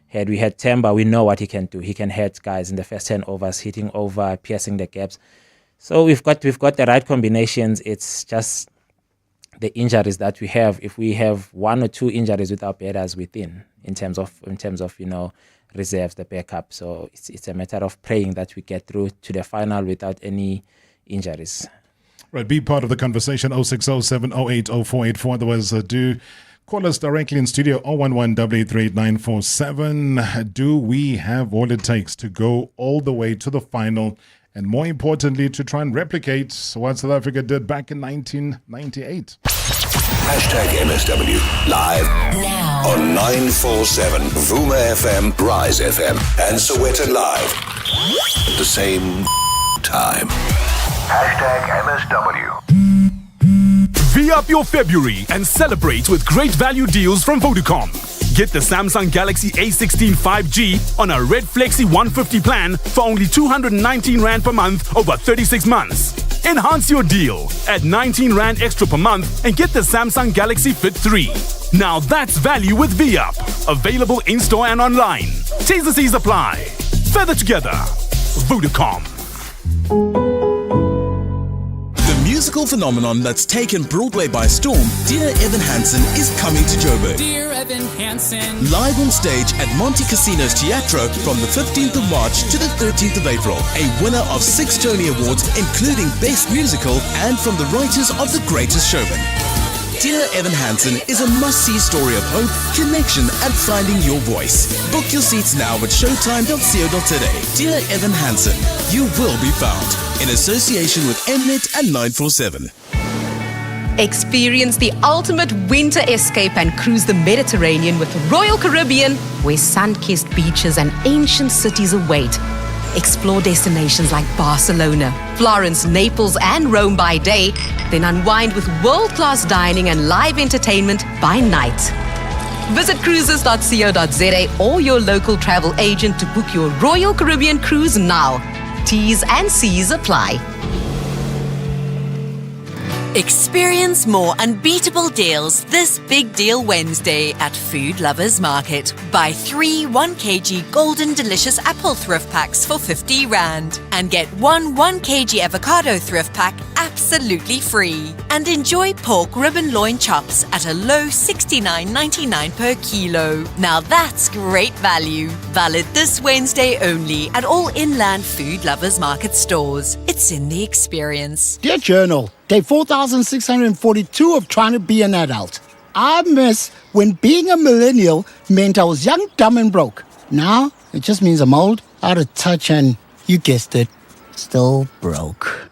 Had we had Temba, we know what he can do. He can hurt guys in the first 10 overs, hitting over, piercing the gaps. So we've got the right combinations. It's just the injuries that we have. If we have one or two injuries with our batters within, in terms of reserves, the backup. So it's a matter of praying that we get through to the final without any injuries. Right, be part of the conversation. 0607080484. Otherwise, do call us directly in studio 011-838-947. Do we have all it takes to go all the way to the final, and more importantly, to try and replicate what South Africa did back in 1998? #MSW live now on 947 Vuma FM, Rise FM, and Sowetan Live at the same time. #MSW. V-up your February and celebrate with great value deals from Vodacom. Get the Samsung Galaxy A16 5G on a Red Flexi 150 plan for only 219 Rand per month over 36 months. Enhance your deal at 19 Rand extra per month and get the Samsung Galaxy Fit 3. Now that's value with V-up. Available in-store and online. T's and C's apply. Further together. Vodacom. The musical phenomenon that's taken Broadway by storm, Dear Evan Hansen, is coming to Joburg. Dear Evan Hansen. Live on stage at Monte Casino's Teatro from the 15th of March to the 13th of April. A winner of 6 Tony Awards, including Best Musical, and from the writers of The Greatest Showman. Dear Evan Hansen is a must-see story of hope, connection, and finding your voice. Book your seats now at showtime.co.za. Dear Evan Hansen, you will be found. In association with Mnet and 947. Experience the ultimate winter escape and cruise the Mediterranean with Royal Caribbean, where sun-kissed beaches and ancient cities await. Explore destinations like Barcelona, Florence, Naples, and Rome by day, then unwind with world-class dining and live entertainment by night. Visit cruises.co.za or your local travel agent to book your Royal Caribbean cruise now. T's and C's apply. Experience more unbeatable deals this Big Deal Wednesday at Food Lovers Market. Buy 3 1 kg Golden Delicious Apple Thrift Packs for 50 Rand and get 1 kg avocado thrift pack absolutely free. And enjoy pork ribbon loin chops at a low 69.99 per kilo. Now that's great value. Valid this Wednesday only at all Inland Food Lovers Market stores. It's in the experience. Dear Journal, Day 4642 of trying to be an adult. I miss when being a millennial meant I was young, dumb, and broke. Now, it just means I'm old, out of touch, and, you guessed it, still broke.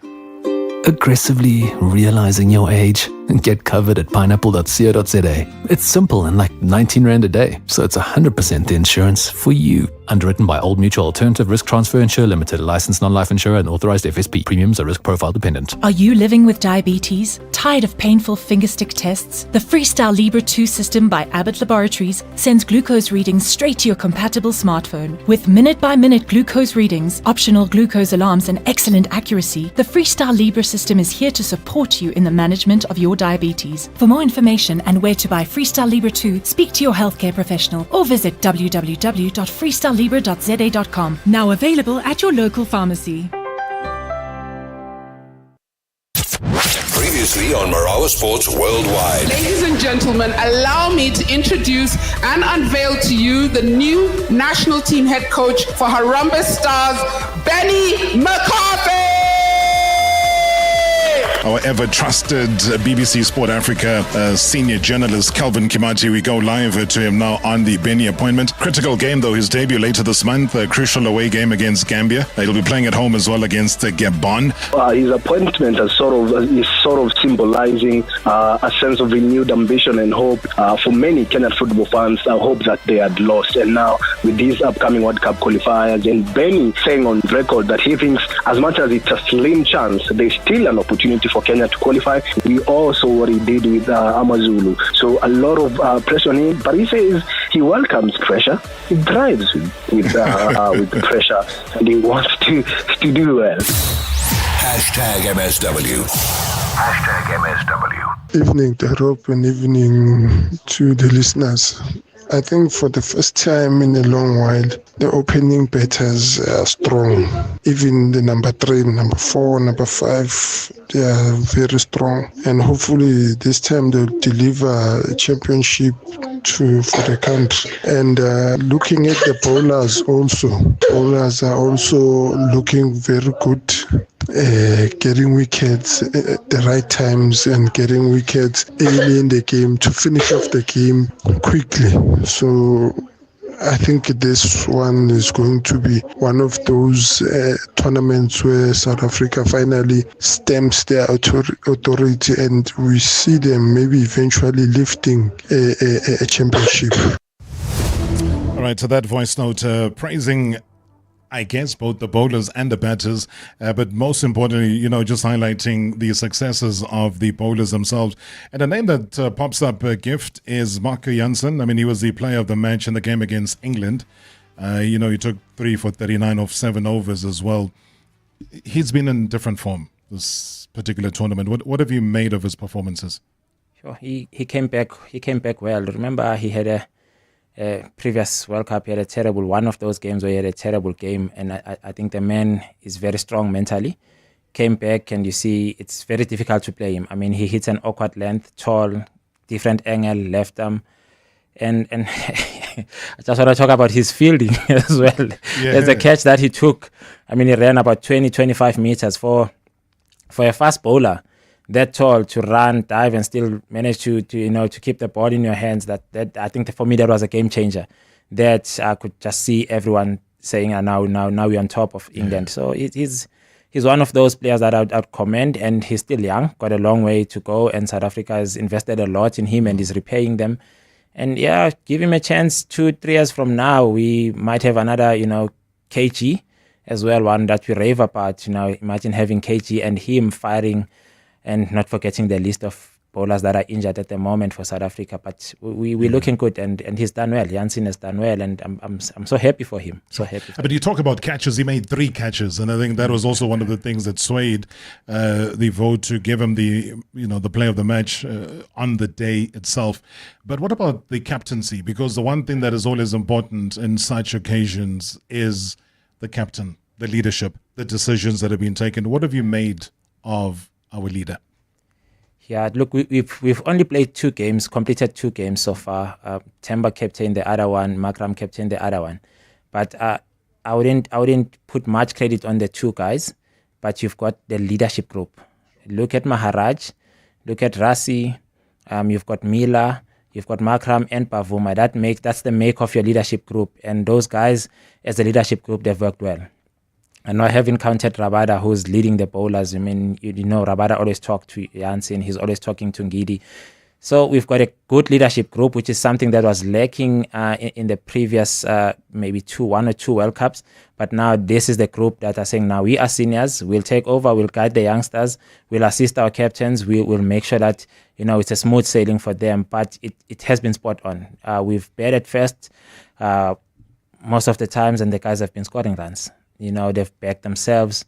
Aggressively realizing your age? Get covered at pineapple.co.za. It's simple and like 19 Rand a day, so it's 100% the insurance for you. Underwritten by Old Mutual Alternative Risk Transfer Insurer Limited, a licensed non-life insurer and authorized FSP. Premiums are risk profile dependent. Are you living with diabetes? Tired of painful fingerstick tests? The Freestyle Libre 2 system by Abbott Laboratories sends glucose readings straight to your compatible smartphone. With minute-by-minute glucose readings, optional glucose alarms, and excellent accuracy, the Freestyle Libre system is here to support you in the management of your diabetes. For more information and where to buy Freestyle Libre 2, speak to your healthcare professional or visit www.freestylelibre.za.com. Now available at your local pharmacy. Previously on Marawa Sports Worldwide. Ladies and gentlemen, allow me to introduce and unveil to you the new national team head coach for Harambee Stars, Benny McCarthy. our ever-trusted BBC Sport Africa senior journalist, Calvin Kimati. We go live to him now on the Benny appointment. Critical game, though, his debut later this month, a crucial away game against Gambia. He'll be playing at home as well against Gabon. His appointment is sort of symbolizing a sense of renewed ambition and hope for many Kenyan football fans, hope that they had lost. And now with these upcoming World Cup qualifiers, and Benny saying on record that he thinks as much as it's a slim chance, there's still an opportunity for Kenya to qualify. We all saw what he did with Amazulu. So a lot of pressure on him, but he says he welcomes pressure. He thrives with the pressure, and he wants to do well. #MSW. #MSW. Evening to Rob and evening to the listeners. I think for the first time in a long while, the opening batters are strong. Even the number 3, number 4, number 5, they are very strong. And hopefully this time they'll deliver a championship for the country. And looking at the bowlers are also looking very good. Getting wickets at the right times and getting wickets early in the game to finish off the game quickly. So I think this one is going to be one of those tournaments where South Africa finally stamps their authority and we see them maybe eventually lifting a championship. All right, so that voice note praising, I guess, both the bowlers and the batters, but most importantly, just highlighting the successes of the bowlers themselves. And a name that pops up, Gift, is Marco Jansen. I mean, he was the player of the match in the game against England. He took 3 for 39 off 7 overs as well. He's been in different form this particular tournament. What have you made of his performances? Sure, he came back well. Remember, he had a previous World Cup, he had a terrible one of those games where he had a terrible game, and I think the man is very strong mentally. Came back, and you see it's very difficult to play him. I mean, he hits an awkward length, tall, different angle, left arm, and I just want to talk about his fielding as well. Yeah. There's a catch that he took. I mean, he ran about 20-25 meters for a fast bowler that tall to run, dive, and still manage to keep the ball in your hands. That I think for me that was a game changer. That I could just see everyone saying, now we're on top of England. So he's one of those players that I'd commend, and he's still young, got a long way to go, and South Africa has invested a lot in him and is repaying them. And yeah, give him a chance. 2-3 years from now, we might have another, KG as well, one that we rave about. Imagine having KG and him firing. And not forgetting the list of bowlers that are injured at the moment for South Africa. But we're looking good, and he's done well. Jansen has done well, and I'm so happy for him. So happy. But you talk about catches. He made 3 catches, and I think that was also one of the things that swayed the vote to give him the play of the match on the day itself. But what about the captaincy? Because the one thing that is always important in such occasions is the captain, the leadership, the decisions that have been taken. What have you made of our leader? Yeah, look, we've only played 2 games, completed 2 games so far. Temba captained the other one, Makram captained the other one. But I wouldn't put much credit on the 2 guys. But you've got the leadership group. Look at Maharaj, look at Rassi. You've got Mila, you've got Makram and Pavuma. That's the make of your leadership group. And those guys, as a leadership group, they've worked well. And I have encountered Rabada, who's leading the bowlers. I mean, Rabada always talks to Jansen. He's always talking to Ngidi. So we've got a good leadership group, which is something that was lacking in the previous maybe 1 or 2 World Cups. But now this is the group that are saying, now we are seniors. We'll take over. We'll guide the youngsters. We'll assist our captains. We'll make sure that, it's a smooth sailing for them. But it has been spot on. We've batted first most of the times, and the guys have been scoring runs. They've backed themselves.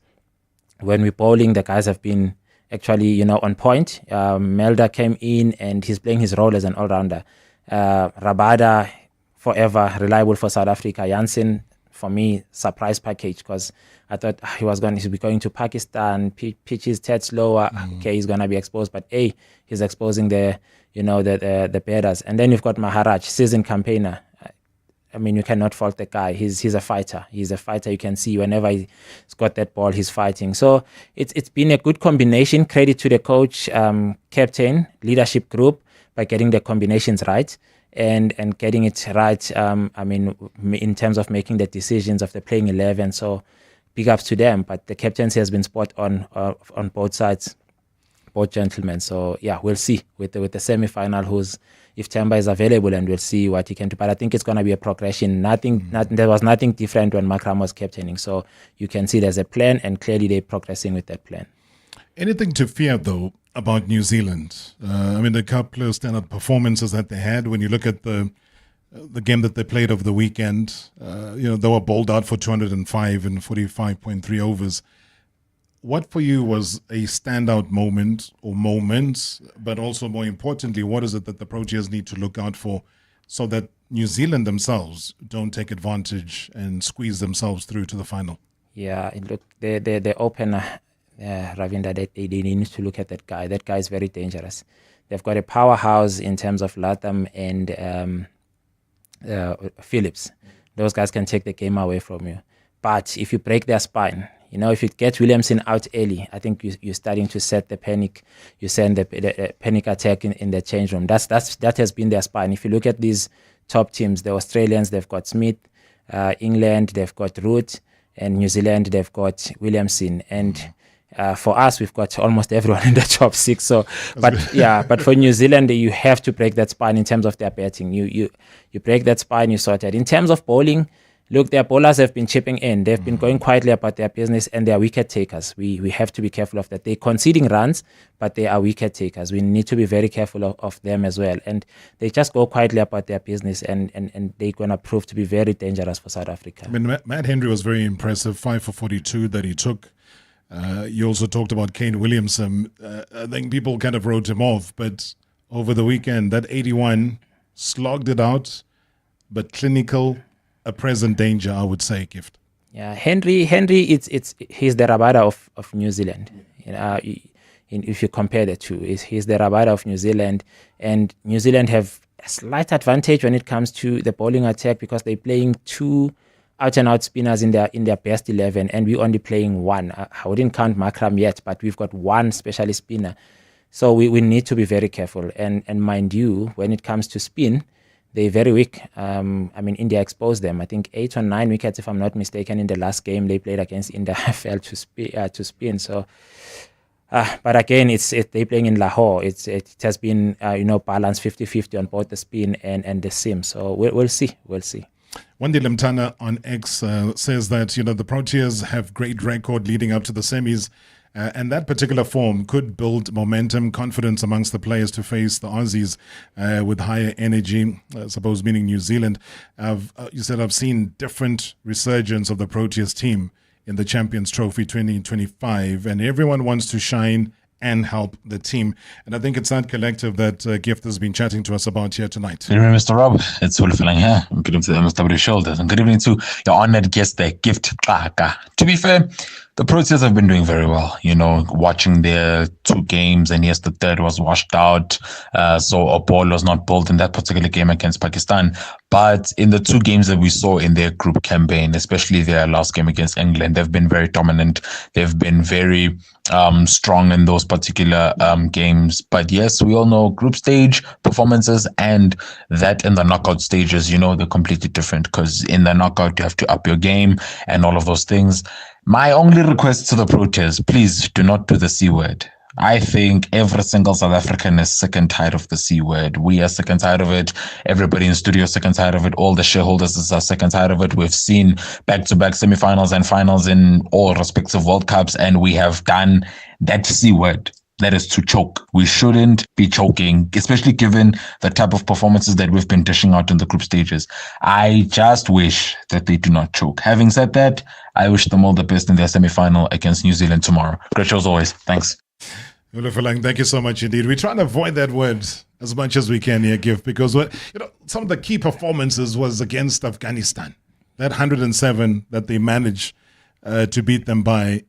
When we're bowling, the guys have been actually, on point. Melda came in and he's playing his role as an all-rounder. Rabada, forever reliable for South Africa. Jansen, for me, surprise package, because I thought he was going to be going to Pakistan, pitch his tad slower. Okay, he's going to be exposed, but he's exposing the batters. And then you've got Maharaj, seasoned campaigner. I mean, you cannot fault the guy. He's a fighter. He's a fighter. You can see whenever he's got that ball, he's fighting. So it's been a good combination. Credit to the coach, captain, leadership group by getting the combinations right and getting it right. I mean, in terms of making the decisions of the playing 11. So big ups to them. But the captaincy has been spot on both sides, both gentlemen. So yeah, we'll see with the semi-final if Temba is available, and we'll see what he can do. But I think it's going to be a progression. There was nothing different when Makram was captaining. So you can see there's a plan, and clearly they're progressing with that plan. Anything to fear, though, about New Zealand? I mean, the couple of standout performances that they had, when you look at the game that they played over the weekend, they were bowled out for 205 and 45.3 overs. What for you was a standout moment or moments, but also more importantly, what is it that the Proteas need to look out for so that New Zealand themselves don't take advantage and squeeze themselves through to the final? Yeah, look, the opener, Ravinda, they need to look at that guy. That guy is very dangerous. They've got a powerhouse in terms of Latham and Phillips. Those guys can take the game away from you. But if you break their spine, if you get Williamson out early, I think you're starting to set the panic. You send the panic attack in the change room. That has been their spine. If you look at these top teams, the Australians, they've got Smith. England, they've got Root. And New Zealand, they've got Williamson. And for us, we've got almost everyone in the top six. So, but for New Zealand, you have to break that spine in terms of their batting. You break that spine, you sort it. In terms of bowling, look, their bowlers have been chipping in. They've been going quietly about their business, and they are wicket takers. We have to be careful of that. They're conceding runs, but they are wicket takers. We need to be very careful of them as well. And they just go quietly about their business, and they're going to prove to be very dangerous for South Africa. I mean, Matt Henry was very impressive, 5 for 42 that he took. You also talked about Kane Williamson. I think people kind of wrote him off, but over the weekend, that 81 slogged it out, but clinical, a present danger, I would say, Gift. Yeah, Henry, he's the Rabada of New Zealand. If you compare the two, he's the Rabada of New Zealand, and New Zealand have a slight advantage when it comes to the bowling attack because they're playing two out-and-out spinners in their best 11, and we're only playing one. I wouldn't count Makram yet, but we've got one specialist spinner. So we need to be very careful. And mind you, when it comes to spin, they're very weak. I mean, India exposed them. I think 8 or 9 wickets, if I'm not mistaken, in the last game they played against India, fell to spin. So, but again, they're playing in Lahore. It has been balanced 50-50 on both the spin and the sim. So we'll see. Wendy Limtana on X says that the Proteas have great record leading up to the semis. And that particular form could build momentum, confidence amongst the players to face the Aussies with higher energy, I suppose meaning New Zealand. You said I've seen different resurgence of the Proteas team in the Champions Trophy 2025, and everyone wants to shine and help the team. And I think it's that collective that Gift has been chatting to us about here tonight. Good evening, Mr. Rob. It's Wolfgang here. Good evening to the MSW Shoulders. And good evening to your honored guest there, Gift Xaka. To be fair, the Proteas have been doing very well, watching their 2 games, and yes, the third was washed out. So a ball was not bowled in that particular game against Pakistan. But in the 2 games that we saw in their group campaign, especially their last game against England, they've been very dominant. They've been very strong in those particular games. But yes, we all know group stage performances and that in the knockout stages, they're completely different, because in the knockout, you have to up your game and all of those things. My only request to the Proteas, please do not do the C word. I think every single South African is sick and tired of the C word. We are sick and tired of it. Everybody in studio is sick and tired of it. All the shareholders are sick and tired of it. We've seen back-to-back semifinals and finals in all respective World Cups, and we have done that C word. That is to choke. We shouldn't be choking, especially given the type of performances that we've been dishing out in the group stages. I just wish that they do not choke. Having said that, I wish them all the best in their semi-final against New Zealand tomorrow. Great show as always. Thanks. Thank you so much indeed. We're trying to avoid that word as much as we can here, Gift, because some of the key performances was against Afghanistan. That 107 that they managed to beat them by.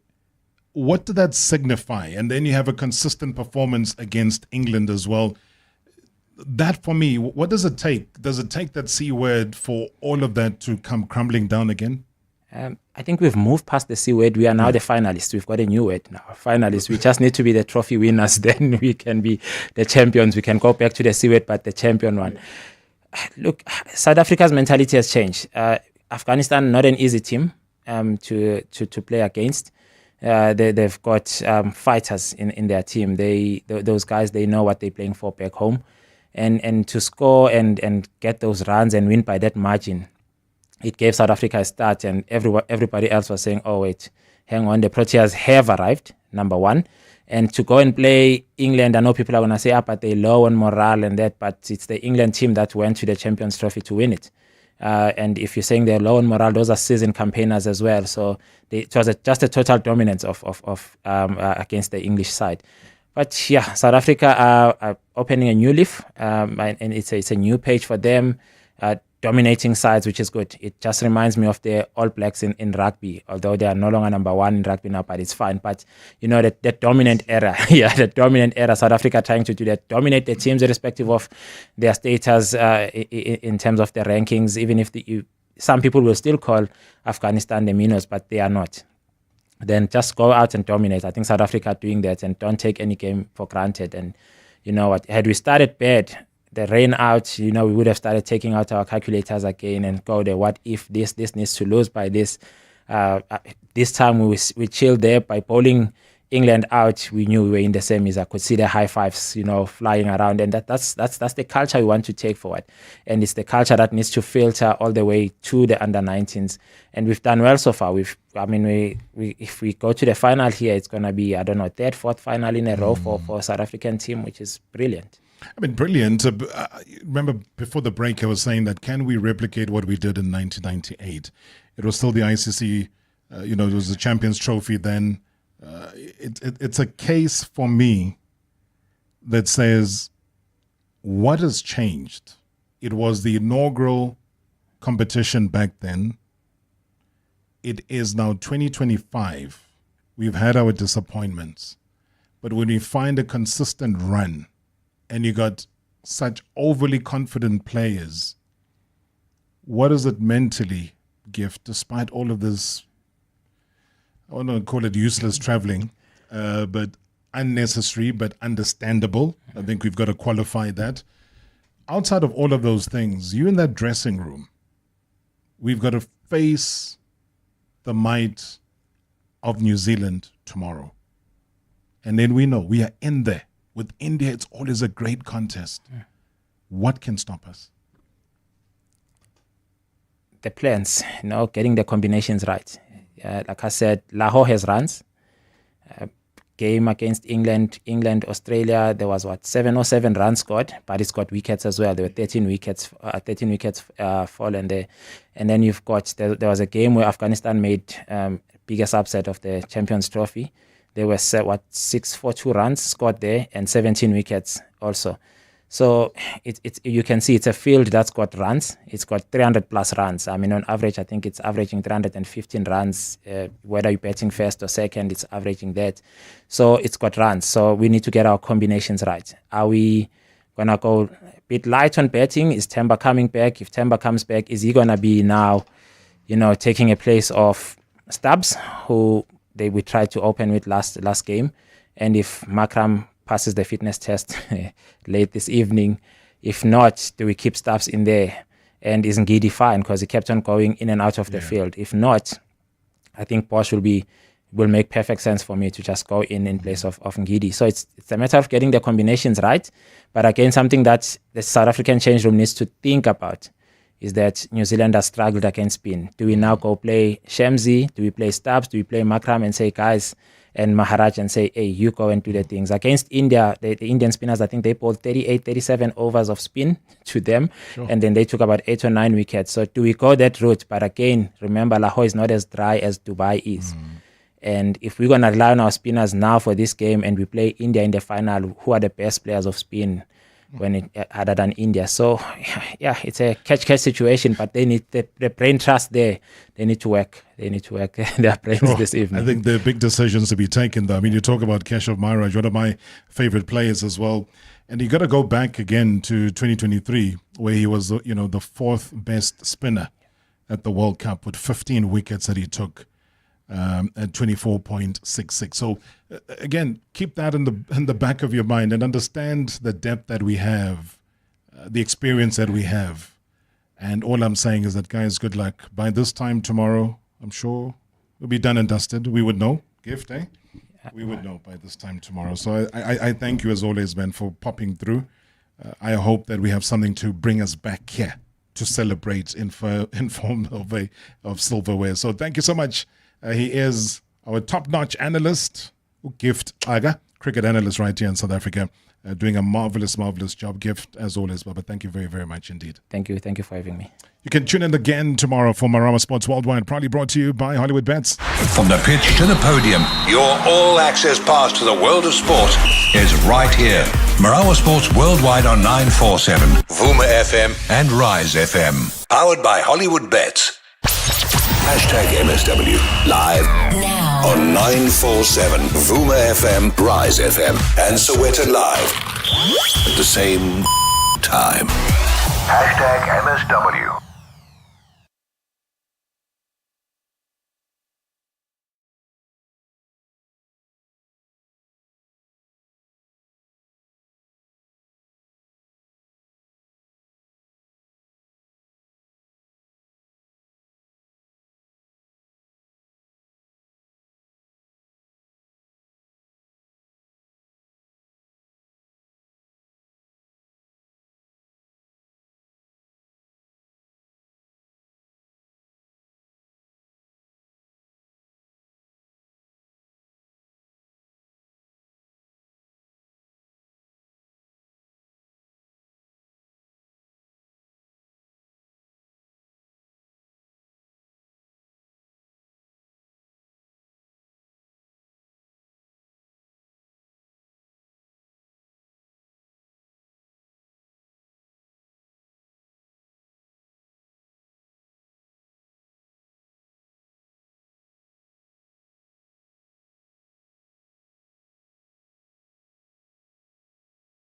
What did that signify? And then you have a consistent performance against England as well. that for me, what does it take? Does it take that C word for all of that to come crumbling down again? I think we've moved past the C word. We are now the finalists. We've got a new word now. Finalists. We just need to be the trophy winners. Then we can be the champions. We can go back to the C word, but the champion one. Look, South Africa's mentality has changed. Afghanistan, not an easy team to play against. They've got fighters in their team. Those guys, they know what they're playing for back home. And to score and get those runs and win by that margin, it gave South Africa a start, and everybody else was saying, oh, wait, hang on, the Proteas have arrived, number one. And to go and play England, I know people are going to say, but they're low on morale and that, but it's the England team that went to the Champions Trophy to win it. And if you're saying they're low on morale, those are seasoned campaigners as well. So it was just a total dominance of against the English side. But yeah, South Africa are opening a new leaf, and it's a new page for them. Dominating sides, which is good. It just reminds me of the All Blacks in rugby, although they are no longer number one in rugby now, but it's fine. But you know, that dominant era, the dominant era, South Africa trying to do that, dominate the teams irrespective of their status in terms of their rankings, even if some people will still call Afghanistan the minnows, but they are not. Then just go out and dominate. I think South Africa are doing that, and don't take any game for granted. And you know what, had we started bad, the rain out, we would have started taking out our calculators again and go there. What if this needs to lose by this? This time we chilled there by bowling England out. We knew we were in the semis. I could see the high fives, flying around, and that's the culture we want to take forward. And it's the culture that needs to filter all the way to the under-19s. And we've done well so far. If we go to the final here, it's gonna be, I don't know, third, fourth final in a row for South African team, which is brilliant. I mean, brilliant. Remember, before the break, I was saying that can we replicate what we did in 1998? It was still the ICC, it was the Champions Trophy then. It's a case for me that says, what has changed? It was the inaugural competition back then. It is now 2025. We've had our disappointments. But when we find a consistent run, and you got such overly confident players, what is it mentally, Gift, despite all of this, I don't want to call it useless traveling, but unnecessary, but understandable. I think we've got to qualify that. Outside of all of those things, you in that dressing room, we've got to face the might of New Zealand tomorrow. And then we know we are in there. With India, it's always a great contest. Yeah. What can stop us? The plans, getting the combinations right. Like I said, Lahore has runs. Game against England, Australia, there was 707 runs scored, but it's got wickets as well. There were 13 wickets fallen there. And then you've got, there was a game where Afghanistan made biggest upset of the Champions Trophy. There were 642 runs scored there and 17 wickets also. So you can see it's a field that's got runs. It's got 300 plus runs. I mean, on average, I think it's averaging 315 runs. Whether you're batting first or second, it's averaging that. So it's got runs. So we need to get our combinations right. Are we going to go a bit light on batting? Is Temba coming back? If Temba comes back, is he going to be now, taking a place of Stubbs, who we tried to open with last game? And if Makram passes the fitness test late this evening, if not, do we keep Stubbs in there? And is Ngidi fine? Because he kept on going in and out of the field. If not, I think Bosch will make perfect sense for me to just go in place of Ngidi. So it's a matter of getting the combinations right. But again, something that the South African change room needs to think about is that New Zealand has struggled against spin. Do we now go play Shamsi? Do we play Stubbs? Do we play Makram and say, guys, and Maharaj and say, hey, you go and do the things? Against India, the Indian spinners, I think they bowled 38, 37 overs of spin to them. Sure. And then they took about 8 or 9 wickets. So do we go that route? But again, remember, Lahore is not as dry as Dubai is. And if we're going to rely on our spinners now for this game and we play India in the final, who are the best players of spin? other than India. So yeah, it's a catch situation, but they need the brain trust there. They need to work their brains this evening. I think there are big decisions to be taken though. I mean, you talk about Keshav Maharaj, one of my favorite players as well. And you got to go back again to 2023, where he was, the fourth best spinner at the World Cup with 15 wickets that he took at 24.66. So again, keep that in the back of your mind and understand the depth that we have, the experience that we have. And all I'm saying is that, guys, good luck. By this time tomorrow, I'm sure we'll be done and dusted. We would know. Gift, eh? We would know by this time tomorrow. So I thank you as always, Ben, for popping through. I hope that we have something to bring us back here to celebrate in form of silverware. So thank you so much. He is our top-notch analyst, Gift Xaka, cricket analyst right here in South Africa, doing a marvelous, marvelous job. Gift, as always, Baba. Thank you very, very much indeed. Thank you for having me. You can tune in again tomorrow for Marawa Sports Worldwide, proudly brought to you by Hollywood Bets. From the pitch to the podium, your all-access pass to the world of sport is right here. Marawa Sports Worldwide on 947, Vuma FM and Rise FM. Powered by Hollywood Bets. #MSW live now on 947, Vuma FM, Rise FM and Soweto Live at the same time. #MSW.